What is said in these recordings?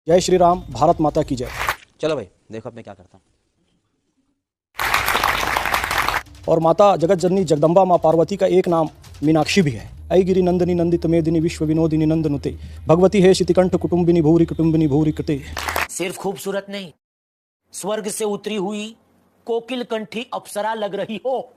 जय श्री राम, भारत माता की जय। चलो भाई देखो अब मैं क्या करता हूँ। और माता जगत जननी जगदम्बा माँ पार्वती का एक नाम मीनाक्षी भी है। ऐ गिरि नंदिनी नंदित मेदिनी विश्व विनोदिनी नंदनुते भगवती है शितिकंठ कुटुंबिनी भूरि कृते। सिर्फ खूबसूरत नहीं, स्वर्ग से उतरी हुई कोकिल कंठी अप्सरा लग रही हो।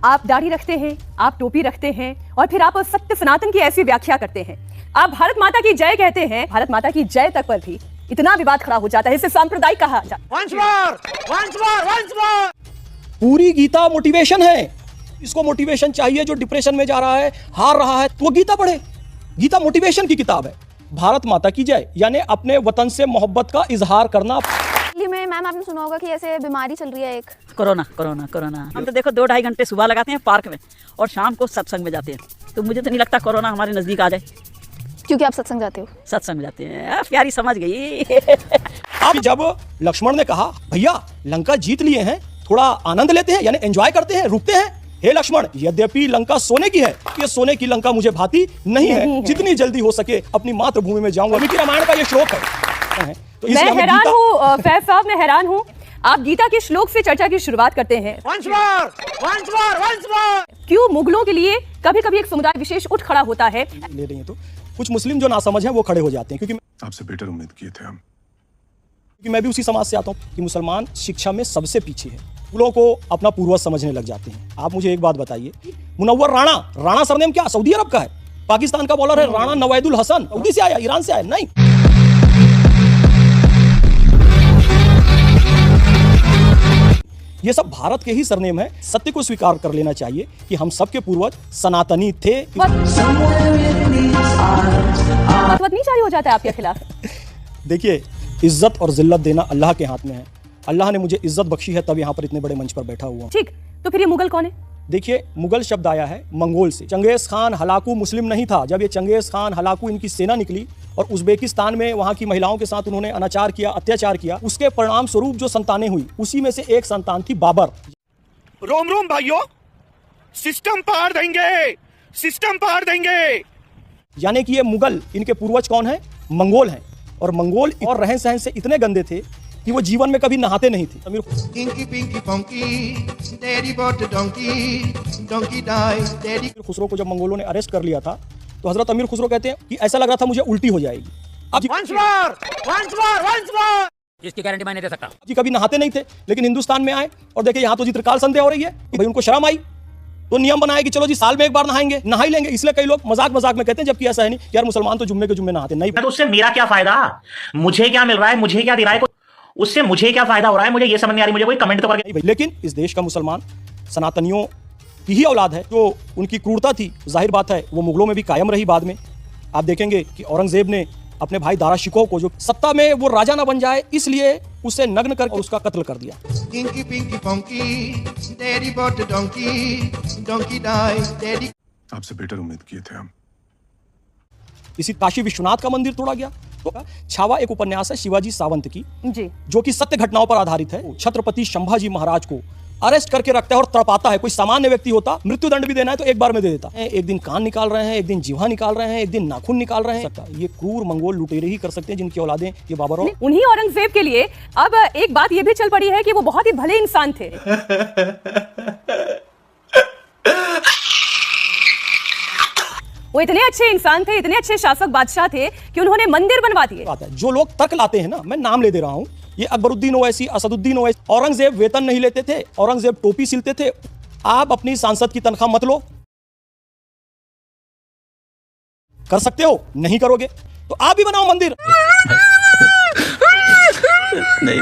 आप दाढ़ी रखते हैं, आप टोपी रखते हैं और फिर आप सत्य सनातन की ऐसी व्याख्या करते हैं। आप भारत माता की जय कहते हैं, भारत माता की जय तक पर भी इतना विवाद खड़ा हो जाता है, इसे सांप्रदायिक कहा जाता है। पूरी गीता मोटिवेशन है। इसको मोटिवेशन चाहिए जो डिप्रेशन में जा रहा है, हार रहा है, तो वो गीता पढ़े। गीता मोटिवेशन की किताब है। भारत माता की जय यानी अपने वतन से मोहब्बत का इजहार करना। में मैम आपने सुना होगा कि ऐसे बीमारी चल रही है एक कोरोना। हम तो देखो 2-2.5 घंटे सुबह लगाते हैं पार्क में और शाम को सत्संग में जाते हैं, तो मुझे तो नहीं लगता कोरोना हमारे नजदीक आ जाए। क्योंकि आप सत्संग जाते हो। सत्संग में जाते हैं, प्यारी समझ गई। अब जब लक्ष्मण ने कहा भैया लंका जीत लिए हैं, थोड़ा आनंद लेते हैं यानी एंजॉय करते हैं, रुकते हैं। हे लक्ष्मण, यद्यपि लंका सोने की है, ये सोने की लंका मुझे भाती नहीं है। जितनी जल्दी हो सके अपनी मातृभूमि में जाऊंगा। वाल्मीकि रामायण का ये श्लोक है। तो मैं हैरान हूँ फैज साहब, मैं हैरान हूँ। आप गीता के श्लोक से चर्चा की शुरुआत करते हैं। क्यों मुगलों के लिए कभी कभी एक समुदाय विशेष उठ खड़ा होता है। ले रही है तो कुछ मुस्लिम जो नासमझ हैं वो खड़े हो जाते हैं, क्योंकि आपसे बेटर उम्मीद किए थे हम। क्योंकि मैं भी उसी समाज से आता हूँ कि मुसलमान शिक्षा में सबसे पीछे है। मुगलों को अपना पूर्वज समझने लग जाते हैं। आप मुझे एक बात बताइए, मुनव्वर राणा सरनेम क्या सऊदी अरब का है? पाकिस्तान का बॉलर है राणा नवाइदुल हसन, सऊदी से आया, ईरान से आया? नहीं। ये सब भारत के ही सरनेम है। सत्य को स्वीकार कर लेना चाहिए कि हम सबके पूर्वज सनातनी थे। नहीं जारी हो जाता है आपके खिलाफ। देखिए, इज्जत और जिल्लत देना अल्लाह के हाथ में है। अल्लाह ने मुझे इज्जत बख्शी है, तब यहाँ पर इतने बड़े मंच पर बैठा हुआ हूं। ठीक, तो फिर ये मुगल कौन है? देखिए, मुगल शब्द आया है मंगोल से। चंगेज खान हलाकू मुस्लिम नहीं था। जब ये चंगेज खान हलाकू इनकी सेना निकली और उज्बेकिस्तान में वहाँ की महिलाओं के साथ उन्होंने अनाचार किया, अत्याचार किया, उसके परिणाम स्वरूप जो संतानें हुई, उसी में से एक संतान थी बाबर। रोम रोम भाइयों, सिस्टम पार देंगे, सिस्टम पार देंगे। यानी कि ये मुगल, इनके पूर्वज कौन है? मंगोल हैं। और मंगोल और रहन सहन से इतने गंदे थे कि वो जीवन में कभी नहाते नहीं थे। अमीर खुसरो को जब मंगोलों ने अरेस्ट कर लिया था तो हजरत अमीर खुसरो कहते हैं कि ऐसा लग रहा था मुझे उल्टी हो जाएगी। अब इसकी गारंटी मैं नहीं दे सकता। जी कभी नहाते नहीं थे, लेकिन हिंदुस्तान में आए और देखे यहाँ तो जी त्रिकाल संध्या हो रही है कि भाई उनको शर्म आई, तो नियम बनाया कि चलो जी साल में एक बार नहाएंगे, नहा ही लेंगे। इसलिए कई लोग मजाक में कहते हैं, जबकि ऐसा है नहीं। यार मुसलमान तो जुम्मे के जुम्मे नहाते नहीं। तो उससे मेरा क्या फायदा, मुझे क्या मिल रहा है, मुझे क्या दे रहा है, उससे मुझे क्या फायदा हो रहा है, मुझे ये समझ नहीं आ रही। मुझे कोई कमेंट तो करके। लेकिन इस देश का मुसलमान सनातनियों की ही औलाद है। जो उनकी क्रूरता थी, जाहिर बात है वो मुगलों में भी कायम रही। बाद में आप देखेंगे कि औरंगजेब ने अपने भाई दारा शिकोह को, जो सत्ता में वो राजा ना बन जाए इसलिए उसे नग्न करके उसका कत्ल कर दिया। आपसे बेटर उम्मीद किए थे हम। इसी काशी विश्वनाथ का मंदिर तोड़ा गया। तो छावा एक उपन्यास है शिवाजी सावंत की जी, जो कि सत्य घटनाओं पर आधारित है। छत्रपति संभाजी महाराज को अरेस्ट करके रखता है और तड़पाता है। कोई सामान्य व्यक्ति होता, मृत्युदंड भी देना है तो एक बार में दे देता है। एक दिन कान निकाल रहे हैं, एक दिन जीवा निकाल रहे हैं, एक दिन नाखून निकाल रहे हैं। ये क्रूर मंगोल लुटेरे ही कर सकते हैं, जिनकी औलादें ये बाबर और उन्हीं औरंगजेब के लिए अब एक बात ये भी चल पड़ी है कि वो बहुत ही भले इंसान थे। वो इतने अच्छे इंसान थे, इतने अच्छे शासक बादशाह थे कि उन्होंने मंदिर बनवा दिए। जो लोग तर्क लाते हैं ना, मैं नाम ले दे रहा हूं, ये अकबरुद्दीन ओवैसी, असदुद्दीन ओवैसी। औरंगजेब वेतन नहीं लेते थे, औरंगजेब टोपी सिलते थे। आप अपनी सांसद की तनख्वाह मत लो। कर सकते हो, नहीं करोगे तो आप भी बनाओ मंदिर। नहीं।